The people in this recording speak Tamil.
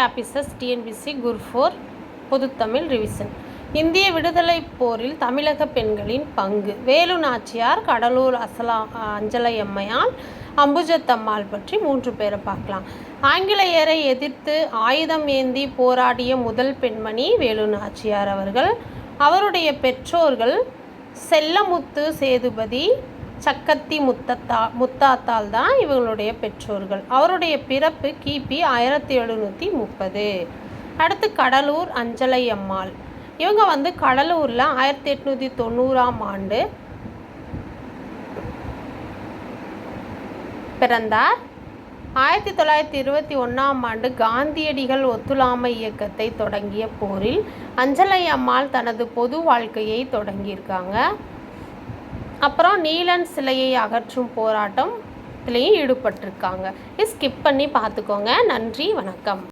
ஆஃபீஸர்ஸ் டிஎன்பிசி குரூப் 4 பொதுத்தமிழ் ரிவிஷன். இந்திய விடுதலைப் போரில் தமிழக பெண்களின் பங்கு. வேலு நாச்சியார், கடலூர் அஞ்சலையம்மையாள், அம்புஜத்தம்மாள் பற்றி 3 பேரை பார்க்கலாம். ஆங்கிலேயரை எதிர்த்து ஆயுதம் ஏந்தி போராடிய முதல் பெண்மணி வேலு நாச்சியார் அவர்கள். அவருடைய பெற்றோர்கள் செல்லமுத்து சேதுபதி, சக்கத்தி முத்தாத்தாள் தான் இவங்களுடைய பெற்றோர்கள். அவருடைய பிறப்பு கிபி 1730. அடுத்து கடலூர் அஞ்சலையம்மாள். இவங்க கடலூரில் 1890ஆம் ஆண்டு பிறந்தார். 1921ஆம் ஆண்டு காந்தியடிகள் ஒத்துழையாமை இயக்கத்தை தொடங்கிய போரில் அஞ்சலையம்மாள் தனது பொது வாழ்க்கையை தொடங்கியிருக்காங்க. அப்புறம் நீலன் சிலையை அகற்றும் போராட்டத்திலையும் ஈடுபட்டிருக்காங்க. ஸ்கிப் பண்ணி பார்த்துக்கோங்க. நன்றி, வணக்கம்.